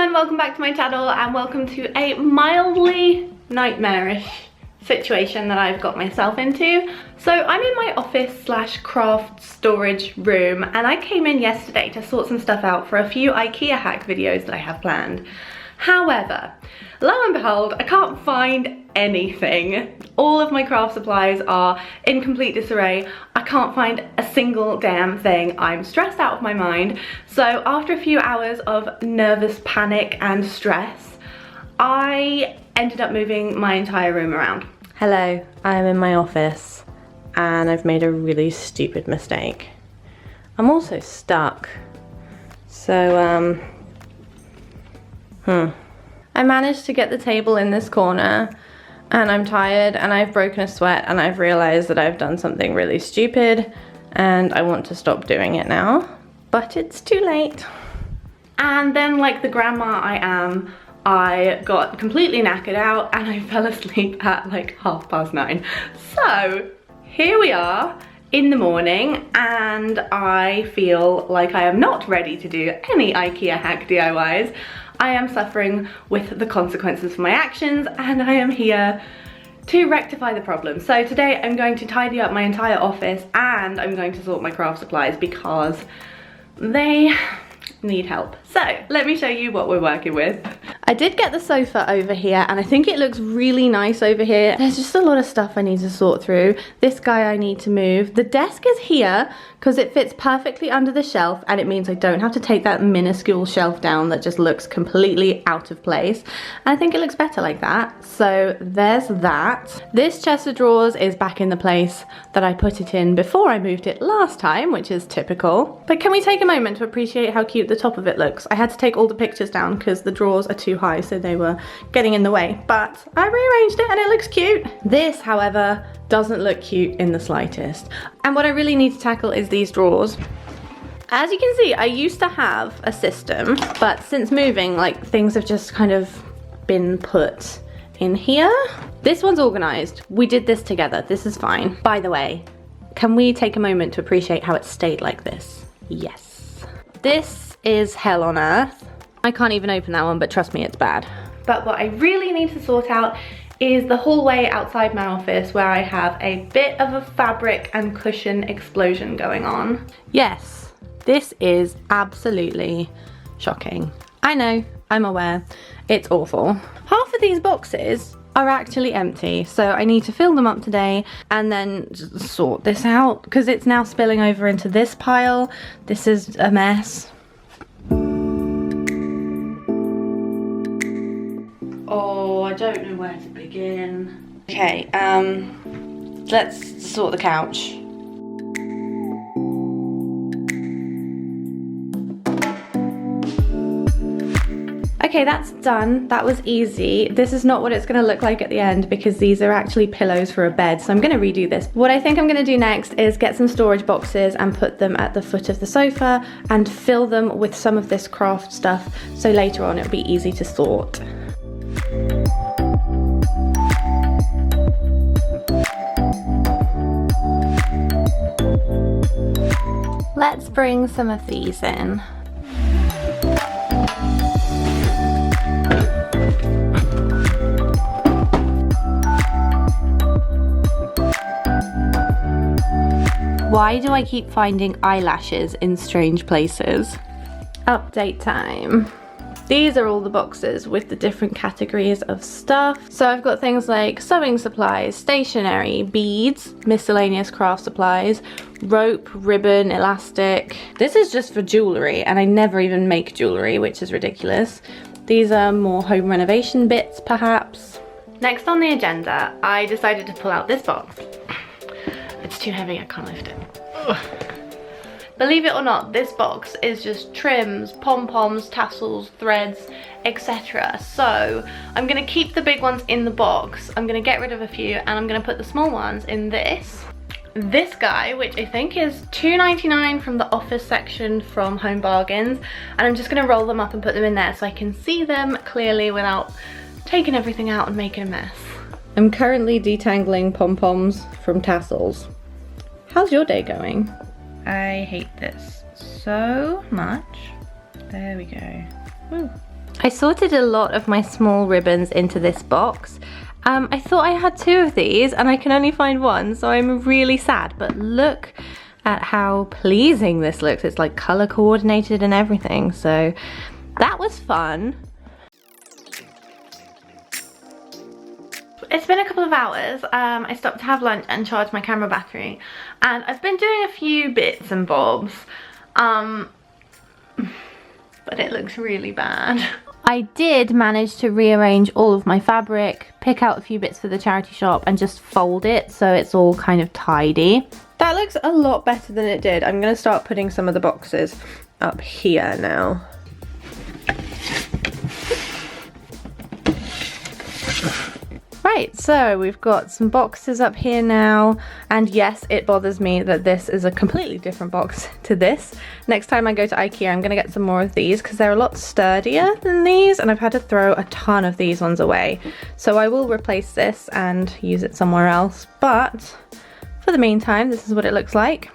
everyone, welcome back to my channel and welcome to a mildly nightmarish situation that I've got myself into. So I'm in my office slash craft storage room and I came in yesterday to sort some stuff out for a few IKEA hack videos that I have planned. However, lo and behold, I can't find anything. All of my craft supplies are in complete disarray. I can't find a single damn thing. I'm stressed out of my mind. So after a few hours of nervous panic and stress, I ended up moving my entire room around. Hello, I'm in my office and I've made a really stupid mistake. I'm also stuck. So, I managed to get the table in this corner and I'm tired and I've broken a sweat and I've realized that I've done something really stupid and I want to stop doing it now, but it's too late. And then, like the grandma I am, I got completely knackered out and I fell asleep at like 9:30. So here we are in the morning and I feel like I am not ready to do any IKEA hack DIYs. I am suffering with the consequences of my actions and I am here to rectify the problem. So today I'm going to tidy up my entire office and I'm going to sort my craft supplies because they need help. So let me show you what we're working with. I did get the sofa over here and I think it looks really nice over here. There's just a lot of stuff I need to sort through. This guy I need to move. The desk is here because it fits perfectly under the shelf and it means I don't have to take that minuscule shelf down that just looks completely out of place. And I think it looks better like that. So there's that. This chest of drawers is back in the place that I put it in before I moved it last time, which is typical. But can we take a moment to appreciate how cute the top of it looks? I had to take all the pictures down because the drawers are too high, so they were getting in the way, but I rearranged it and it looks cute. This, however, doesn't look cute in the slightest. And what I really need to tackle is these drawers. As you can see, I used to have a system, but since moving, like, things have just kind of been put in here. This one's organized. We did this together. This is fine. By the way, can we take a moment to appreciate how it stayed like this? Yes. This is hell on earth. I can't even open that one, but trust me, it's bad. But what I really need to sort out is the hallway outside my office where I have a bit of a fabric and cushion explosion going on. Yes, this is absolutely shocking. I know, I'm aware, it's awful. Half of these boxes are actually empty, so I need to fill them up today and then just sort this out because it's now spilling over into this pile. This is a mess. Oh, I don't know where to begin. Okay, let's sort the couch. Okay, that's done. That was easy. This is not what it's gonna look like at the end because these are actually pillows for a bed, so I'm gonna redo this. What I think I'm gonna do next is get some storage boxes and put them at the foot of the sofa and fill them with some of this craft stuff, so later on it'll be easy to sort. Let's bring some of these in. Why do I keep finding eyelashes in strange places? Update time. These are all the boxes with the different categories of stuff. So I've got things like sewing supplies, stationery, beads, miscellaneous craft supplies, rope, ribbon, elastic. This is just for jewellery and I never even make jewellery, which is ridiculous. These are more home renovation bits perhaps. Next on the agenda, I decided to pull out this box. It's too heavy, I can't lift it. Ugh. Believe it or not, this box is just trims, pom-poms, tassels, threads, etc. So I'm gonna keep the big ones in the box. I'm gonna get rid of a few and I'm gonna put the small ones in this. This guy, which I think is $2.99 from the office section from Home Bargains. And I'm just gonna roll them up and put them in there so I can see them clearly without taking everything out and making a mess. I'm currently detangling pom-poms from tassels. How's your day going? I hate this so much. There we go. Woo. I sorted a lot of my small ribbons into this box. I thought I had 2 of these and I can only find 1, so I'm really sad, but look at how pleasing this looks. It's like color coordinated and everything, so that was fun. It's been a couple of hours. I stopped to have lunch and charge my camera battery, and I've been doing a few bits and bobs, but it looks really bad. I did manage to rearrange all of my fabric, pick out a few bits for the charity shop and just fold it so it's all kind of tidy. That looks a lot better than it did. I'm gonna start putting some of the boxes up here now. Right, so we've got some boxes up here now, and yes, it bothers me that this is a completely different box to this. Next time I go to IKEA, I'm gonna get some more of these because they're a lot sturdier than these, and I've had to throw a ton of these ones away. So I will replace this and use it somewhere else, but for the meantime, this is what it looks like.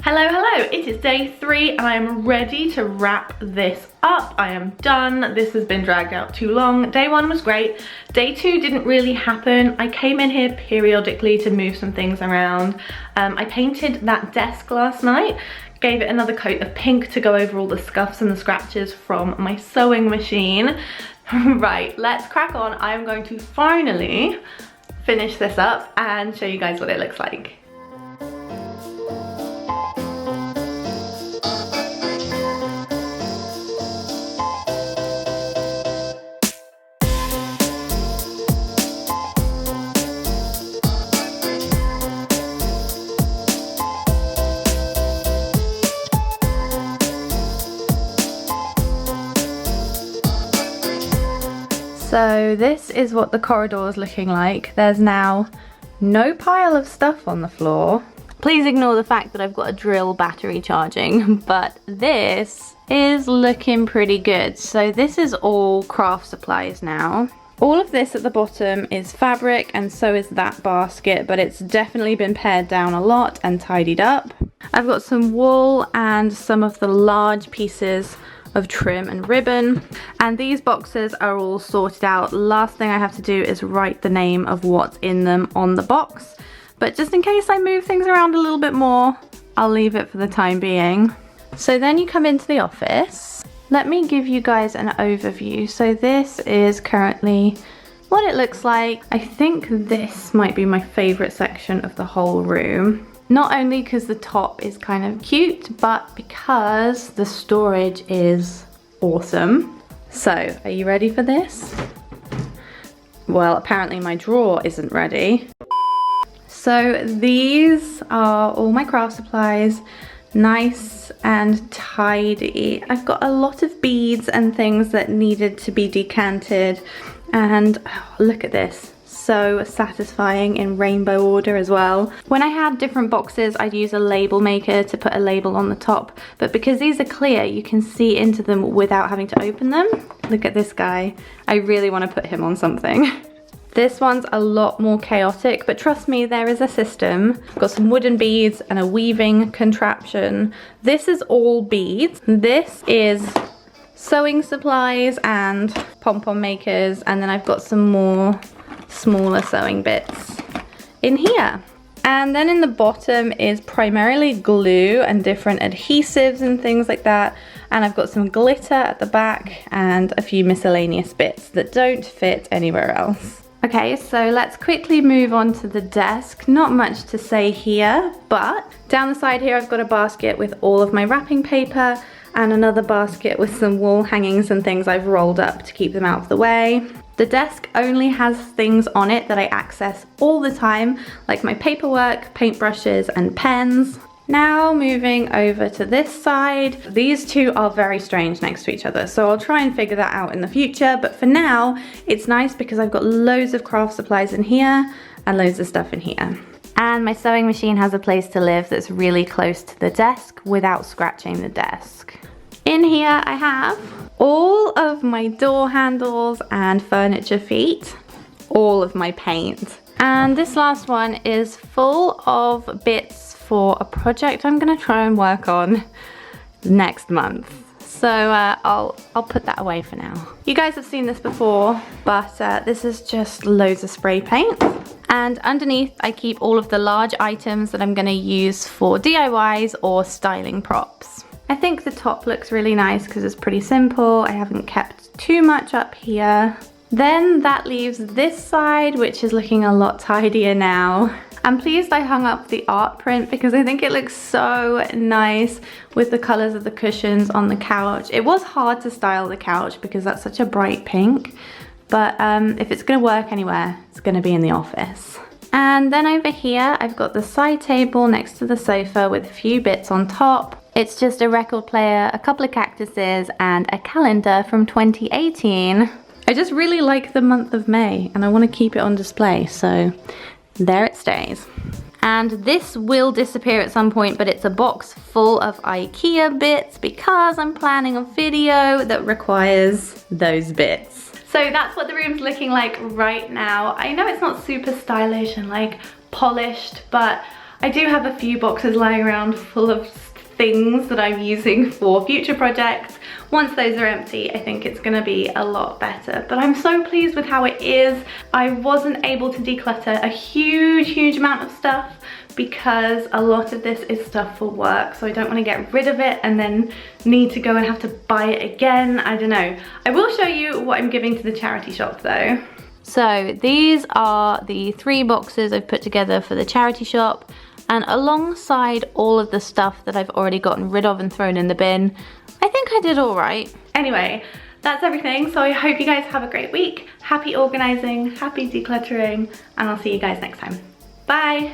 Hello, hello, it is day 3 and I am ready to wrap this up. I am done. This has been dragged out too long. Day 1 was great. Day 2 didn't really happen. I came in here periodically to move some things around. I painted that desk last night, gave it another coat of pink to go over all the scuffs and the scratches from my sewing machine. Right, let's crack on. I'm going to finally finish this up and show you guys what it looks like. So this is what the corridor is looking like. There's now no pile of stuff on the floor. Please ignore the fact that I've got a drill battery charging, but this is looking pretty good. So this is all craft supplies now. All of this at the bottom is fabric, and so is that basket, but it's definitely been pared down a lot and tidied up. I've got some wool and some of the large pieces of trim and ribbon, and these boxes are all sorted out. Last thing I have to do is write the name of what's in them on the box, but just in case I move things around a little bit more, I'll leave it for the time being. So then you come into the office. Let me give you guys an overview. So this is currently what it looks like. I think this might be my favorite section of the whole room. Not only because the top is kind of cute, but because the storage is awesome. So, are you ready for this? Well, apparently my drawer isn't ready. So these are all my craft supplies, nice and tidy. I've got a lot of beads and things that needed to be decanted, and oh, look at this. So satisfying in rainbow order as well. When I had different boxes, I'd use a label maker to put a label on the top, but because these are clear, you can see into them without having to open them. Look at this guy. I really want to put him on something. This one's a lot more chaotic, but trust me, there is a system. I've got some wooden beads and a weaving contraption. This is all beads. This is sewing supplies and pom-pom makers, and then I've got some more smaller sewing bits in here. And then in the bottom is primarily glue and different adhesives and things like that. And I've got some glitter at the back and a few miscellaneous bits that don't fit anywhere else. Okay, so let's quickly move on to the desk. Not much to say here, but down the side here I've got a basket with all of my wrapping paper and another basket with some wall hangings and things I've rolled up to keep them out of the way. The desk only has things on it that I access all the time, like my paperwork, paintbrushes, and pens. Now moving over to this side. These two are very strange next to each other, so I'll try and figure that out in the future, but for now, it's nice because I've got loads of craft supplies in here and loads of stuff in here. And my sewing machine has a place to live that's really close to the desk without scratching the desk. In here I have all of my door handles and furniture feet, all of my paint. And this last one is full of bits for a project I'm gonna try and work on next month. So I'll put that away for now. You guys have seen this before, but this is just loads of spray paint. And underneath I keep all of the large items that I'm gonna use for DIYs or styling props. I think the top looks really nice because it's pretty simple. I haven't kept too much up here. Then that leaves this side, which is looking a lot tidier now. I'm pleased I hung up the art print because I think it looks so nice with the colors of the cushions on the couch. It was hard to style the couch because that's such a bright pink, but if it's gonna work anywhere, it's gonna be in the office. And then over here, I've got the side table next to the sofa with a few bits on top. It's just a record player, a couple of cactuses, and a calendar from 2018. I just really like the month of May and I want to keep it on display, so there it stays. And this will disappear at some point, but it's a box full of IKEA bits because I'm planning a video that requires those bits. So that's what the room's looking like right now. I know it's not super stylish and like polished, but I do have a few boxes lying around full of things that I'm using for future projects. Once those are empty, I think it's gonna be a lot better. But I'm so pleased with how it is. I wasn't able to declutter a huge amount of stuff because a lot of this is stuff for work, so I don't want to get rid of it and then need to go and have to buy it again. I don't know. I will show you what I'm giving to the charity shop though. So these are the 3 boxes I've put together for the charity shop, and alongside all of the stuff that I've already gotten rid of and thrown in the bin, I think I did all right. Anyway, that's everything. So I hope you guys have a great week. Happy organizing, happy decluttering, and I'll see you guys next time. Bye.